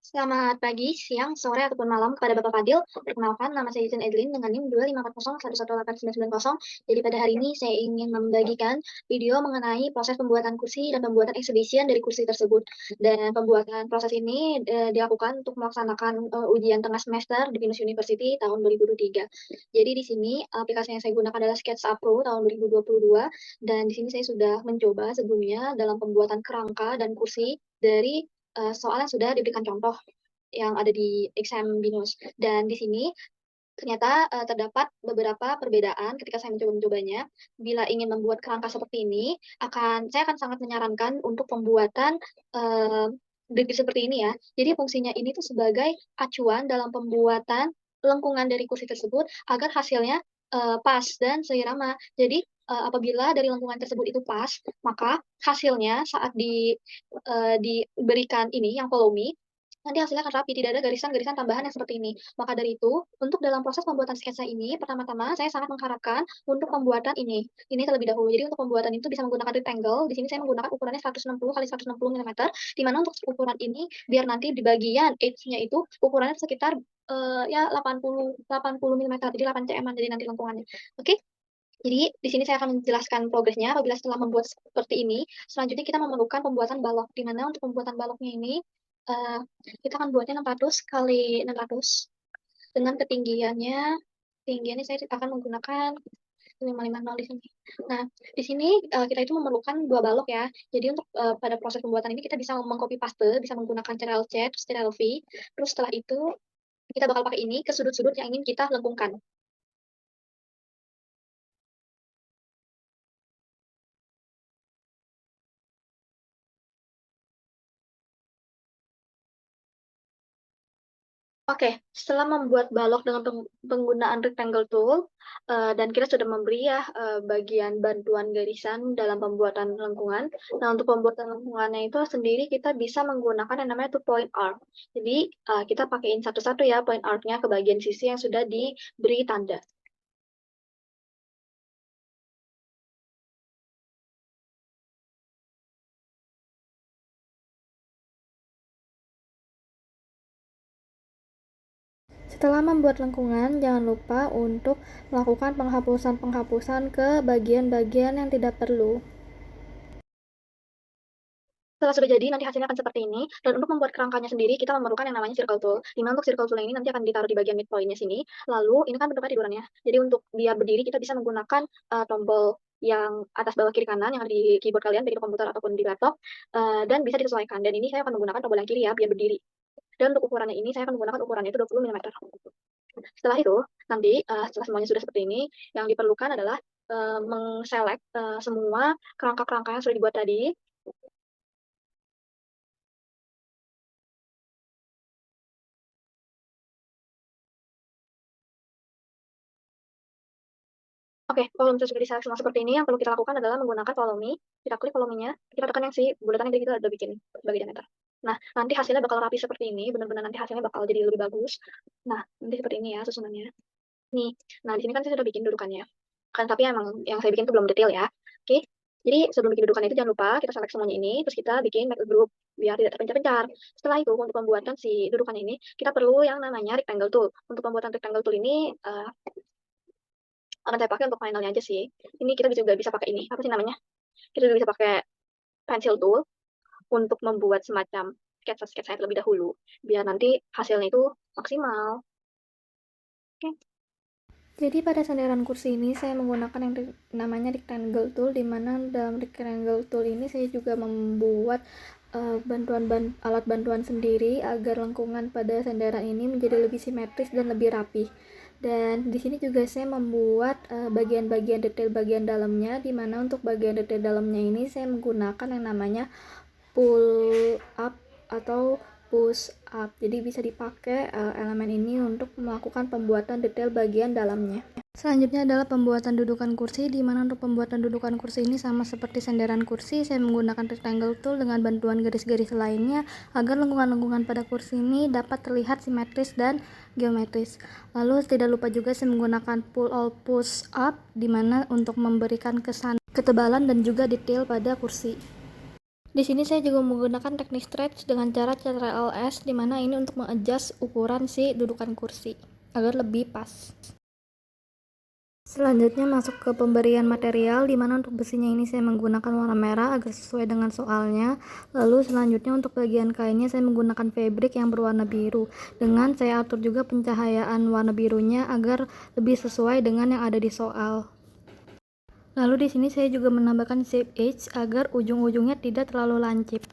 Selamat pagi, siang, sore, ataupun malam kepada Bapak Fadil. Perkenalkan, nama saya Izin Edlin dengan NIM 25401189990. Jadi pada hari ini saya ingin membagikan video mengenai proses pembuatan kursi dan pembuatan exhibition dari kursi tersebut. Dan pembuatan proses ini dilakukan untuk melaksanakan ujian tengah semester di Binus University tahun 2023. Jadi di sini aplikasi yang saya gunakan adalah SketchUp Pro tahun 2022 dan di sini saya sudah mencoba sebelumnya dalam pembuatan kerangka dan kursi dari soal yang sudah diberikan contoh yang ada di exam BINUS. Dan di sini ternyata, terdapat beberapa perbedaan ketika saya mencobanya. Bila ingin membuat kerangka seperti ini, saya akan sangat menyarankan untuk pembuatan, bibir seperti ini ya. Jadi fungsinya ini tuh sebagai acuan dalam pembuatan lengkungan dari kursi tersebut agar hasilnya, pas dan seirama. Jadi, apabila dari lengkungan tersebut itu pas, maka hasilnya saat diberikan ini yang volume, nanti hasilnya akan rapi, tidak ada garisan-garisan tambahan yang seperti ini. Maka dari itu, untuk dalam proses pembuatan sketsa ini, pertama-tama saya sangat mengharapkan untuk pembuatan ini terlebih dahulu. Jadi untuk pembuatan itu bisa menggunakan rectangle, di sini saya menggunakan ukurannya 160 kali 160 milimeter, di mana untuk ukuran ini biar nanti di bagian edge-nya itu ukurannya sekitar, ya 80 milimeter, jadi 8 cm-an jadi nanti lengkungannya. Oke? Jadi di sini saya akan menjelaskan progresnya apabila setelah membuat seperti ini, selanjutnya kita memerlukan pembuatan balok, di mana untuk pembuatan baloknya ini, eee, kita akan buatnya 600 kali 600 dengan ketinggiannya saya akan menggunakan 550 di sini. Nah, di sini, kita itu memerlukan 2 balok ya. Jadi untuk, pada proses pembuatan ini kita bisa meng-copy paste, bisa menggunakan Ctrl+C, terus Ctrl+V, terus setelah itu kita bakal pakai ini ke sudut-sudut yang ingin kita lengkungkan. Oke, setelah membuat balok dengan penggunaan rectangle tool, dan kita sudah memberi ya, bagian bantuan garisan dalam pembuatan lengkungan. Nah, untuk pembuatan lengkungannya itu sendiri kita bisa menggunakan yang namanya two point arc. Jadi, kita pakaiin satu-satu ya point arc-nya ke bagian sisi yang sudah diberi tanda. Setelah membuat lengkungan, jangan lupa untuk melakukan penghapusan-penghapusan ke bagian-bagian yang tidak perlu. Setelah sudah jadi, nanti hasilnya akan seperti ini, dan untuk membuat kerangkanya sendiri, kita memerlukan yang namanya circle tool. Di mana untuk circle tool ini nanti akan ditaruh di bagian midpoint-nya sini, lalu ini kan bentuknya tidurannya. Jadi untuk dia berdiri, kita bisa menggunakan, tombol yang atas, bawah, kiri, kanan yang ada di keyboard kalian, baik di komputer ataupun di laptop, dan bisa disesuaikan. Dan ini saya akan menggunakan tombol yang kiri ya, biar berdiri. Dan untuk ukurannya ini, saya akan menggunakan ukurannya itu 20 milimeter. Setelah itu, nanti, setelah semuanya sudah seperti ini, yang diperlukan adalah, meng-select, semua kerangka-kerangka yang sudah dibuat tadi. Oke, kalau misalnya sudah diseleksi semua seperti ini, yang perlu kita lakukan adalah menggunakan follow me. Kita klik follow me-nya, kita tekan yang si bulatan yang tadi kita udah bikin sebagai diameter. Nah, nanti hasilnya bakal rapi seperti ini, benar-benar nanti hasilnya bakal jadi lebih bagus. Nah, nanti seperti ini ya susunannya. Nih, nah di sini kan saya sudah bikin dudukannya. Kan tapi emang yang saya bikin itu belum detail ya. Oke, jadi sebelum bikin dudukan itu jangan lupa kita select semuanya ini, terus kita bikin make a group biar tidak terpencar-pencar. Setelah itu untuk pembuatan si dudukan ini, kita perlu yang namanya rectangle tool. Untuk pembuatan rectangle tool ini akan saya pakai untuk finalnya aja sih. Ini kita juga bisa pakai ini, apa sih namanya? Kita juga bisa pakai pencil tool untuk membuat semacam sketsa-sketsa terlebih dahulu, biar nanti hasilnya itu maksimal. Oke. Jadi pada sandaran kursi ini saya menggunakan yang namanya rectangle tool, di mana dalam rectangle tool ini saya juga membuat alat bantuan sendiri agar lengkungan pada sandaran ini menjadi lebih simetris dan lebih rapi. Dan di sini juga saya membuat bagian-bagian detail bagian dalamnya, di mana untuk bagian detail dalamnya ini saya menggunakan yang namanya pull up atau push up. Jadi bisa dipakai elemen ini untuk melakukan pembuatan detail bagian dalamnya. Selanjutnya adalah pembuatan dudukan kursi, di mana untuk pembuatan dudukan kursi ini sama seperti sandaran kursi, saya menggunakan rectangle tool dengan bantuan garis-garis lainnya agar lengkungan-lengkungan pada kursi ini dapat terlihat simetris dan geometris. Lalu tidak lupa juga saya menggunakan pull all push up, di mana untuk memberikan kesan ketebalan dan juga detail pada kursi. Di sini saya juga menggunakan teknik stretch dengan cara CTRL-S, di mana ini untuk mengadjust ukuran si dudukan kursi agar lebih pas. Selanjutnya masuk ke pemberian material, di mana untuk besinya ini saya menggunakan warna merah agar sesuai dengan soalnya. Lalu selanjutnya untuk bagian kainnya saya menggunakan fabric yang berwarna biru, dengan saya atur juga pencahayaan warna birunya agar lebih sesuai dengan yang ada di soal. Lalu di sini saya juga menambahkan shape edge agar ujung-ujungnya tidak terlalu lancip.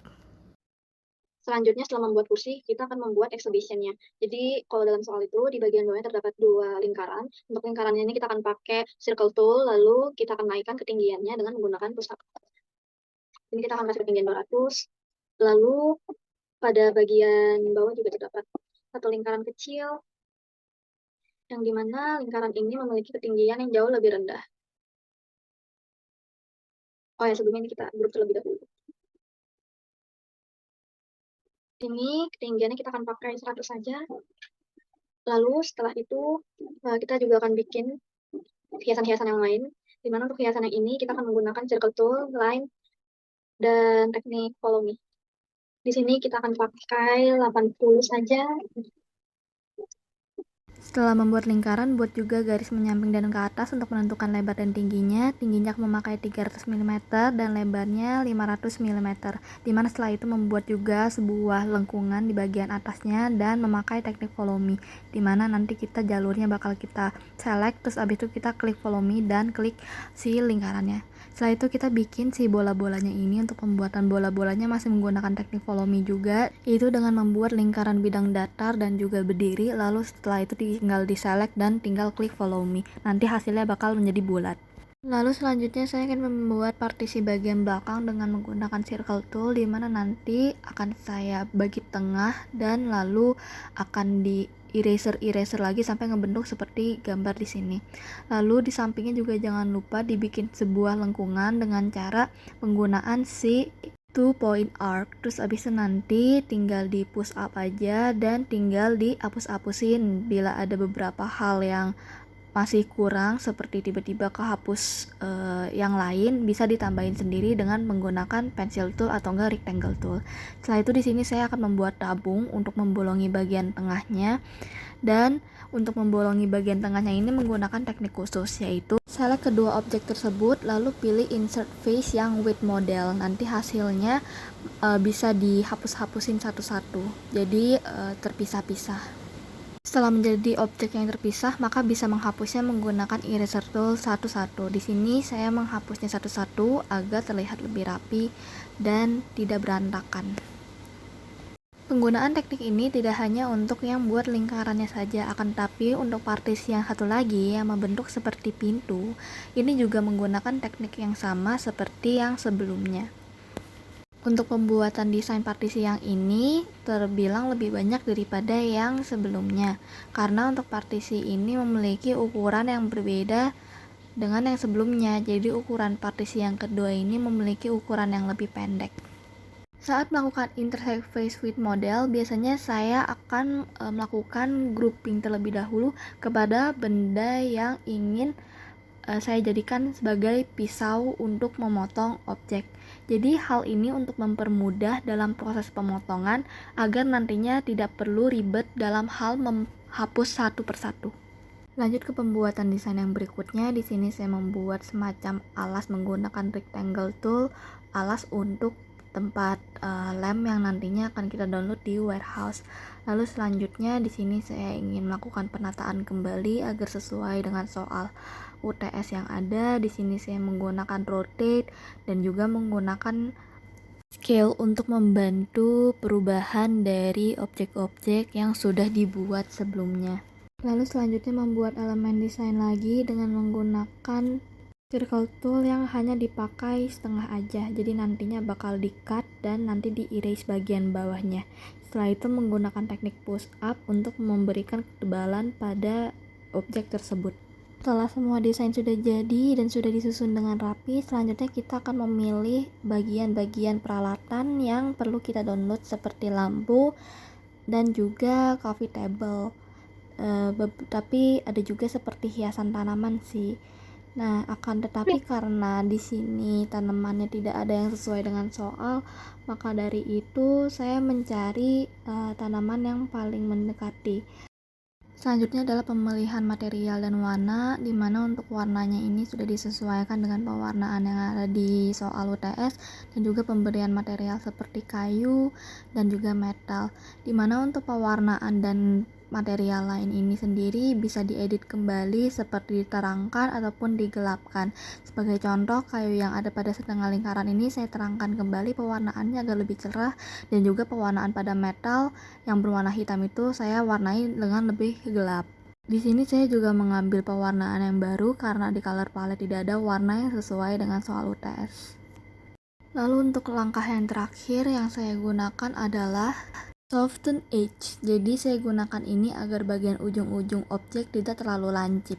Selanjutnya setelah membuat kursi, kita akan membuat exhibition-nya. Jadi kalau dalam soal itu di bagian bawahnya terdapat 2 lingkaran. Untuk lingkarannya ini kita akan pakai circle tool, lalu kita akan naikkan ketinggiannya dengan menggunakan push up. Ini kita akan kasih ketinggian 200. Lalu pada bagian bawah juga terdapat satu lingkaran kecil, yang dimana lingkaran ini memiliki ketinggian yang jauh lebih rendah. Oh ya, sebelumnya ini kita grup terlebih dahulu. Ini ketinggiannya kita akan pakai 100 saja. Lalu setelah itu kita juga akan bikin hiasan-hiasan yang lain, dimana untuk hiasan yang ini kita akan menggunakan circle tool, line, dan teknik follow me. Di sini kita akan pakai 80 saja. Setelah membuat lingkaran, buat juga garis menyamping dan ke atas untuk menentukan lebar dan tingginya. Tingginya aku memakai 300 mm dan lebarnya 500 mm. Dimana setelah itu membuat juga sebuah lengkungan di bagian atasnya dan memakai teknik follow me. Dimana nanti kita jalurnya bakal kita select, terus abis itu kita klik follow me dan klik si lingkarannya. Setelah itu kita bikin si bola-bolanya ini. Untuk pembuatan bola-bolanya masih menggunakan teknik follow me juga, itu dengan membuat lingkaran bidang datar dan juga berdiri, lalu setelah itu tinggal di select dan tinggal klik follow me. Nanti hasilnya bakal menjadi bulat. Lalu selanjutnya saya akan membuat partisi bagian belakang dengan menggunakan circle tool, dimana nanti akan saya bagi tengah dan lalu akan di eraser lagi sampai ngebentuk seperti gambar di sini. Lalu di sampingnya juga jangan lupa dibikin sebuah lengkungan dengan cara penggunaan si 2-point arc. Terus abis itu nanti tinggal di push up aja dan tinggal dihapus-hapusin bila ada beberapa hal yang masih kurang, seperti tiba-tiba kehapus yang lain, bisa ditambahin sendiri dengan menggunakan pencil tool atau enggak rectangle tool. Setelah itu di sini saya akan membuat tabung untuk membolongi bagian tengahnya, dan untuk membolongi bagian tengahnya ini menggunakan teknik khusus, yaitu select kedua objek tersebut lalu pilih insert face yang with model. Nanti hasilnya bisa dihapus-hapusin satu-satu, jadi terpisah-pisah. Setelah menjadi objek yang terpisah, maka bisa menghapusnya menggunakan eraser tool satu-satu. Di sini saya menghapusnya satu-satu agar terlihat lebih rapi dan tidak berantakan. Penggunaan teknik ini tidak hanya untuk yang buat lingkarannya saja, akan tetapi untuk partisi yang satu lagi yang membentuk seperti pintu, ini juga menggunakan teknik yang sama seperti yang sebelumnya. Untuk pembuatan desain partisi yang ini terbilang lebih banyak daripada yang sebelumnya, karena untuk partisi ini memiliki ukuran yang berbeda dengan yang sebelumnya. Jadi ukuran partisi yang kedua ini memiliki ukuran yang lebih pendek. Saat melakukan intersect face with model, biasanya saya akan melakukan grouping terlebih dahulu kepada benda yang ingin saya jadikan sebagai pisau untuk memotong objek. Jadi hal ini untuk mempermudah dalam proses pemotongan agar nantinya tidak perlu ribet dalam hal menghapus satu persatu. Lanjut ke pembuatan desain yang berikutnya. Di sini saya membuat semacam alas menggunakan rectangle tool, alas untuk tempat lem yang nantinya akan kita download di warehouse. Lalu selanjutnya di sini saya ingin melakukan penataan kembali agar sesuai dengan soal UTS yang ada. Di sini saya menggunakan rotate dan juga menggunakan scale untuk membantu perubahan dari objek-objek yang sudah dibuat sebelumnya. Lalu selanjutnya membuat elemen desain lagi dengan menggunakan circle tool yang hanya dipakai setengah aja, jadi nantinya bakal di cut dan nanti di erase bagian bawahnya. Setelah itu menggunakan teknik push up untuk memberikan ketebalan pada objek tersebut. Setelah semua desain sudah jadi dan sudah disusun dengan rapi, selanjutnya kita akan memilih bagian-bagian peralatan yang perlu kita download seperti lampu dan juga coffee table. Tapi ada juga seperti hiasan tanaman sih. Nah, akan tetapi karena di sini tanamannya tidak ada yang sesuai dengan soal, maka dari itu saya mencari tanaman yang paling mendekati. Selanjutnya adalah pemilihan material dan warna, di mana untuk warnanya ini sudah disesuaikan dengan pewarnaan yang ada di soal UTS, dan juga pemberian material seperti kayu dan juga metal, di mana untuk pewarnaan dan material lain ini sendiri bisa diedit kembali seperti diterangkan ataupun digelapkan. Sebagai contoh, kayu yang ada pada setengah lingkaran ini saya terangkan kembali pewarnaannya agar lebih cerah, dan juga pewarnaan pada metal yang berwarna hitam itu saya warnai dengan lebih gelap. Di sini saya juga mengambil pewarnaan yang baru karena di color palette tidak ada warna yang sesuai dengan soal UTS. Lalu untuk langkah yang terakhir yang saya gunakan adalah soften edge. Jadi saya gunakan ini agar bagian ujung-ujung objek tidak terlalu lancip.